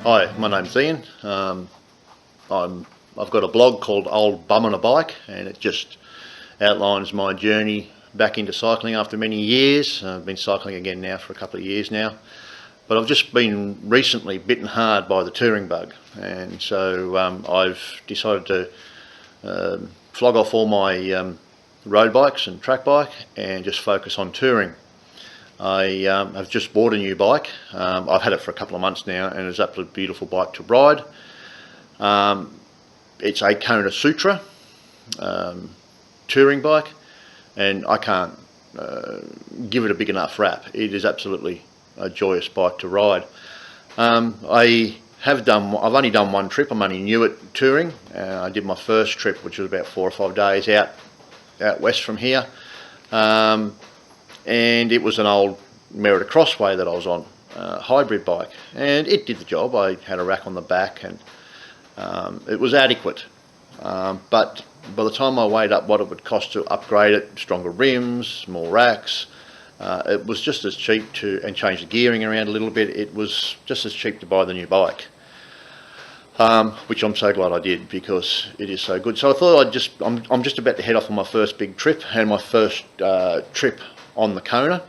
Hi, my name's Ian. I've got a blog called Old Bum on a Bike, and it just outlines my journey back into cycling after many years. I've been cycling again now for a couple of years now, but I've just been recently bitten hard by the touring bug, and so I've decided to flog off all my road bikes and track bike and just focus on touring. I have just bought a new bike. I've had it for a couple of months now, and it's absolutely beautiful bike to ride. It's a Kona Sutra touring bike, and I can't give it a big enough rap. It is absolutely a joyous bike to ride. I've only done one trip. I'm only new at touring. I did my first trip, which was about 4 or 5 days out west from here. And it was an old Merida Crossway that I was on, hybrid bike, and it did the job. I had a rack on the back, and it was adequate, but by the time I weighed up what it would cost to upgrade it, stronger rims, more racks, it was just as cheap and change the gearing around a little bit, it was just as cheap to buy the new bike, which I'm so glad I did, because it is so good. So I thought I'm just about to head off on my first big trip, and my first trip on the Kona.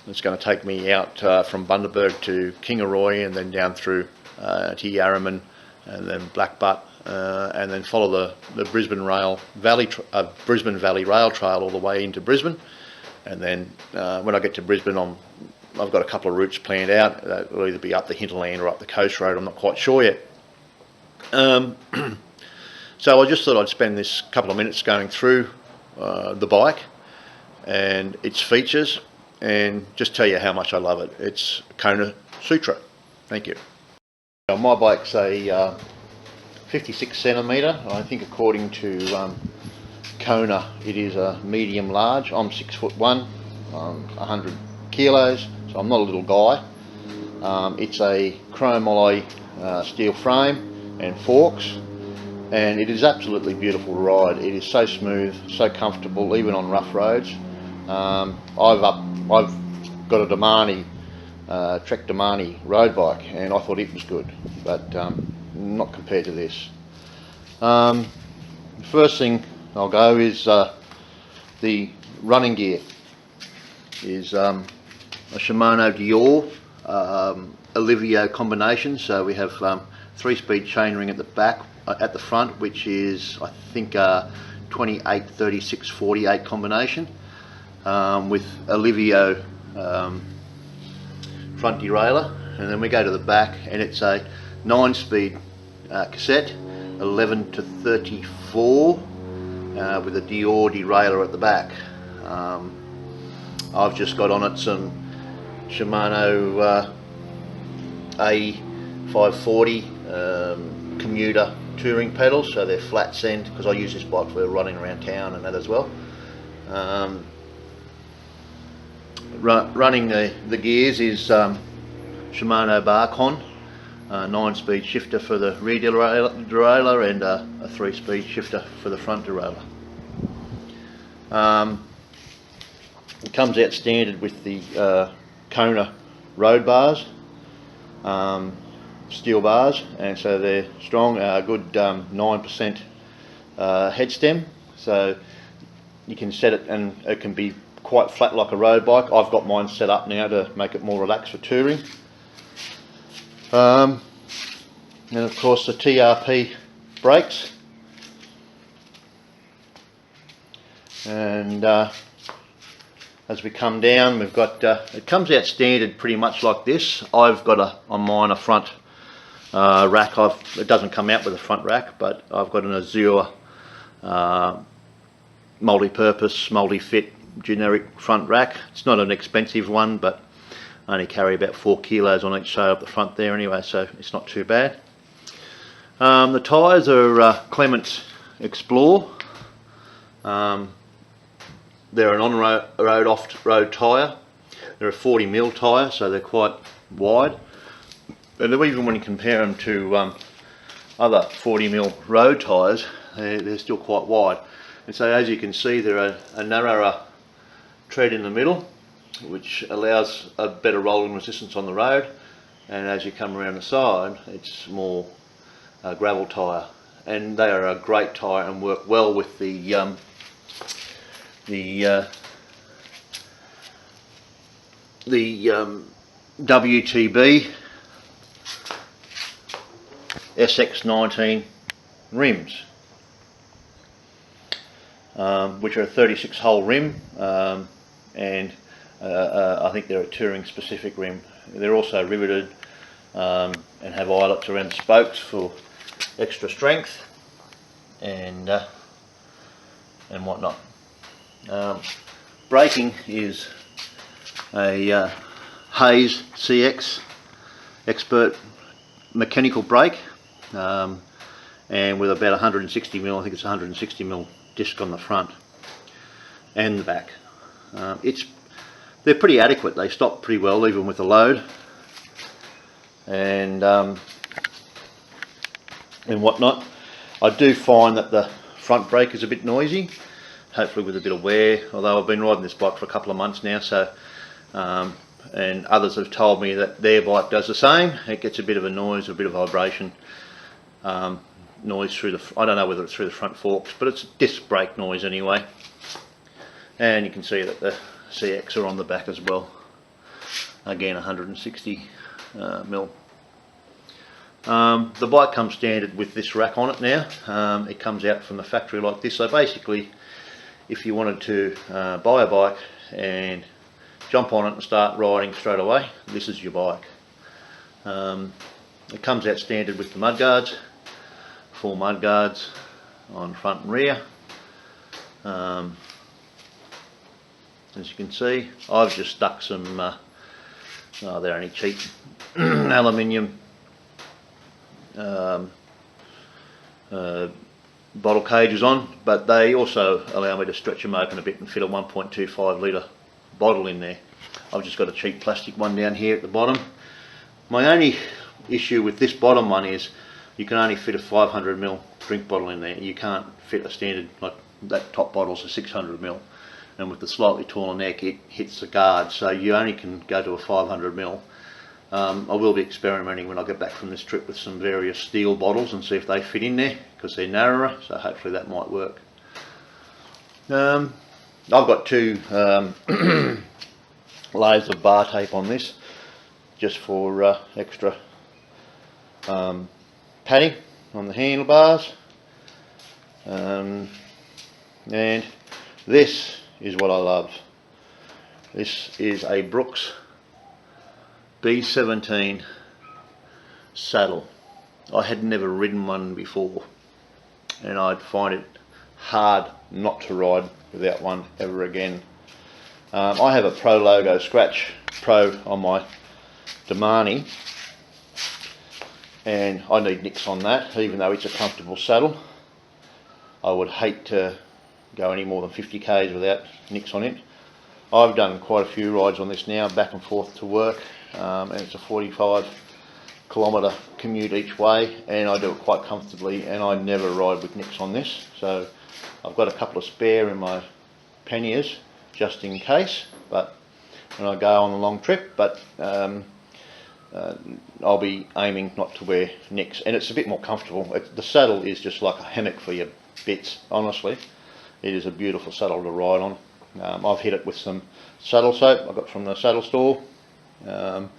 It's going to take me out from Bundaberg to Kingaroy, and then down through to Yarraman, and then Blackbutt, and then follow the Brisbane Valley Rail Trail all the way into Brisbane. And then when I get to Brisbane, I've got a couple of routes planned out. It'll either be up the hinterland or up the coast road. I'm not quite sure yet. So I just thought I'd spend this couple of minutes going through the bike and its features, and just tell you how much I love it. It's Kona Sutra. Thank you. My bike's a 56 centimetre. I think according to Kona it is a medium large. I'm 6'1", 100 kilos, so I'm not a little guy. It's a chrome alloy steel frame and forks, and it is absolutely beautiful to ride. It is so smooth, so comfortable, even on rough roads. I've got a Damani, Trek Damani road bike, and I thought it was good, but not compared to this. The first thing I'll go is the running gear. Is a Shimano Dior Olivio combination. So we have 3-speed chainring at the back, at the front, which is I think 28, 36, 48 combination. With Olivio front derailleur, and then we go to the back, and it's a 9-speed cassette, 11 to 34, with a Dior derailleur at the back. I've just got on it some Shimano A540 commuter touring pedals, so they're flat send, because I use this bike for running around town and that as well. Running the gears is Shimano Barcon, 9-speed shifter for the rear derailleur, and a 3-speed shifter for the front derailleur. It comes out standard with the Kona road bars, steel bars, and so they're strong, good 9% head stem, so you can set it and it can be quite flat like a road bike. I've got mine set up now to make it more relaxed for touring. And of course the TRP brakes, and as we come down, we've got it comes out standard pretty much like this. I've got on mine a front rack. It doesn't come out with a front rack, but I've got an Azure multi-purpose, multi-fit generic front rack. It's not an expensive one, but I only carry about 4 kilos on each side up the front there anyway, so it's not too bad. The tyres are Clements Explore. They're an on-road, off-road tyre. They're a 40mm tyre, so they're quite wide. But even when you compare them to other 40mm road tyres, they're still quite wide. And so as you can see, they're a narrower tread in the middle, which allows a better rolling resistance on the road. and as you come around the side it's more gravel tyre, and they are a great tyre and work well with the WTB SX19 rims, which are a 36 hole rim, and I think they're a touring specific rim. They're also riveted and have eyelets around the spokes for extra strength and whatnot. Braking is a Hayes CX Expert mechanical brake, and with about 160mm, I think it's 160mm disc on the front and the back. They're pretty adequate. They stop pretty well even with the load, and whatnot. I do find that the front brake is a bit noisy, hopefully with a bit of wear, although I've been riding this bike for a couple of months now, so and others have told me that their bike does the same. It gets a bit of a noise, a bit of vibration noise through the, I don't know whether it's through the front forks, but it's disc brake noise anyway. And you can see that the CX are on the back as well, again 160mm. The bike comes standard with this rack on it now. It comes out from the factory like this, so basically if you wanted to buy a bike and jump on it and start riding straight away, this is your bike. It comes out standard with the mudguards, 4 mudguards on front and rear. As you can see, I've just stuck some, they're only cheap aluminium bottle cages on, but they also allow me to stretch them open a bit and fit a 1.25 litre bottle in there. I've just got a cheap plastic one down here at the bottom. My only issue with this bottom one is you can only fit a 500ml drink bottle in there. You can't fit a standard, like that top bottle's a 600ml, and with the slightly taller neck it hits the guard, so you only can go to a 500ml. I will be experimenting when I get back from this trip with some various steel bottles and see if they fit in there, because they're narrower, so hopefully that might work. I've got 2 layers of bar tape on this, just for extra padding on the handlebars, and this is what I love. This is a Brooks B17 saddle. I had never ridden one before, and I'd find it hard not to ride without one ever again. I have a Pro logo Scratch Pro on my Damani, and I need nicks on that, even though it's a comfortable saddle. I would hate to go any more than 50 k's without nicks on it. I've done quite a few rides on this now, back and forth to work, and it's a 45km commute each way, and I do it quite comfortably, and I never ride with nicks on this. So I've got a couple of spare in my panniers just in case, but when I go on a long trip, but I'll be aiming not to wear nicks, and it's a bit more comfortable. The saddle is just like a hammock for your bits, honestly. It is a beautiful saddle to ride on. I've hit it with some saddle soap I got from the saddle store, and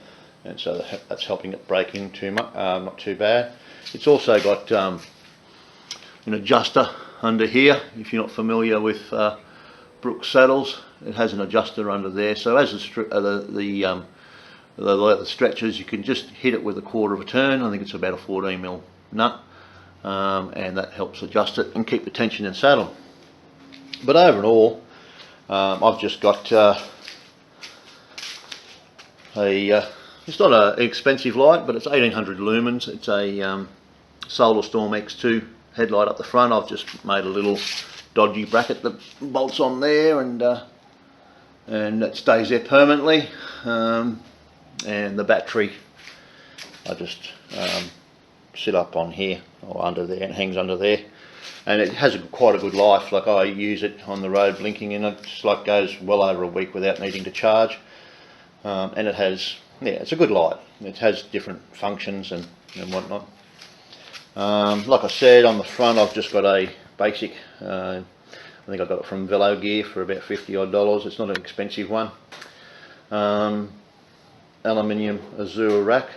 so that's helping it break in too much, not too bad. It's also got an adjuster under here. If you're not familiar with Brooks saddles, it has an adjuster under there, so as the leather stretches, you can just hit it with a 1/4 of a turn. I think it's about a 14mm nut, and that helps adjust it and keep the tension in saddle. But overall, I've just got it's not an expensive light, but it's 1800 lumens. It's a Solar Storm X2 headlight up the front. I've just made a little dodgy bracket that bolts on there, and that stays there permanently. And the battery, I just sit up on here or under there, and hangs under there, and it has quite a good life. Like, I use it on the road blinking, and it just like goes well over a week without needing to charge, and it has yeah, it's a good light. It has different functions and whatnot. Like I said, on the front I've just got a basic, I think I got it from Velo Gear for about $50 odd. It's not an expensive one. Aluminium Azure rack.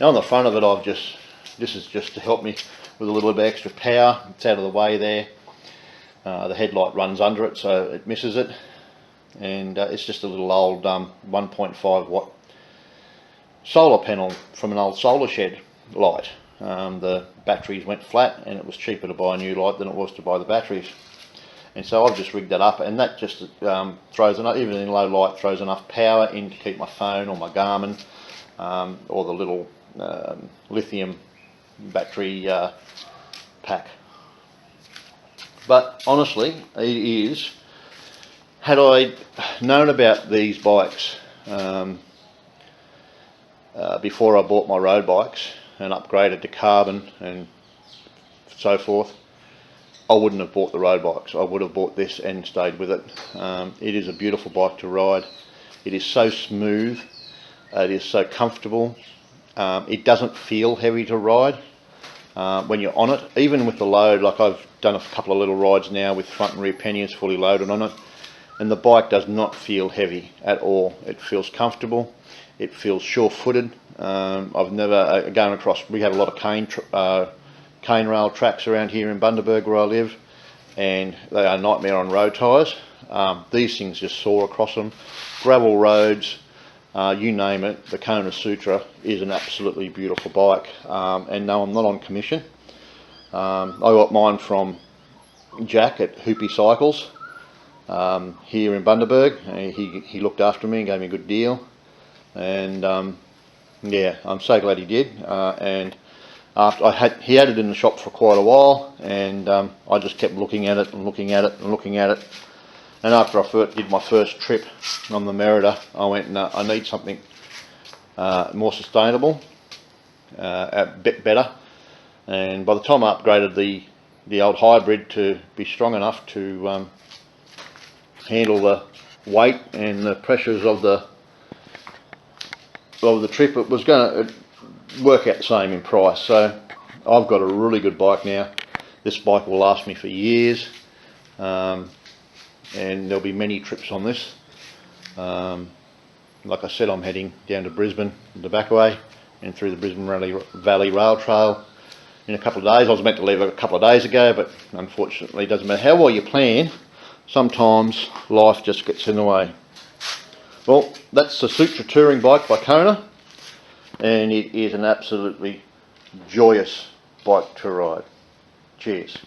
Now on the front of it this is just to help me with a little bit of extra power. It's out of the way there. The headlight runs under it so it misses it, and it's just a little old 1.5 watt solar panel from an old solar shed light. The batteries went flat and it was cheaper to buy a new light than it was to buy the batteries, and so I've just rigged that up, and that just throws enough, even in low light, throws enough power in to keep my phone or my Garmin or the little lithium battery pack. But honestly, it is, had I known about these bikes before I bought my road bikes and upgraded to carbon and so forth, I wouldn't have bought the road bikes. I would have bought this and stayed with it. It is a beautiful bike to ride. It is so smooth. It is so comfortable. It doesn't feel heavy to ride when you're on it, even with the load. Like I've done a couple of little rides now with front and rear panniers fully loaded on it, and the bike does not feel heavy at all. It feels comfortable. It feels sure-footed. I've never gone across, we have a lot of cane rail tracks around here in Bundaberg where I live, and they are a nightmare on road tyres. These things just soar across them. Gravel roads, you name it, the Kona Sutra is an absolutely beautiful bike. And no, I'm not on commission. I got mine from Jack at Hoopy Cycles here in Bundaberg. He looked after me and gave me a good deal, and yeah, I'm so glad he did. And after he had it in the shop for quite a while, and I just kept looking at it and looking at it and looking at it. And after I did my first trip on the Merida, I went, no, I need something more sustainable, a bit better. And by the time I upgraded the old hybrid to be strong enough to handle the weight and the pressures of the trip, it was going to work out the same in price. So I've got a really good bike now. This bike will last me for years, and there'll be many trips on this. Like I said, I'm heading down to Brisbane the back way and through the Brisbane Valley Rail Trail in a couple of days. I was meant to leave a couple of days ago, but unfortunately it doesn't matter how well you plan, sometimes life just gets in the way. Well, that's the Sutra Touring Bike by Kona, and it is an absolutely joyous bike to ride. Cheers.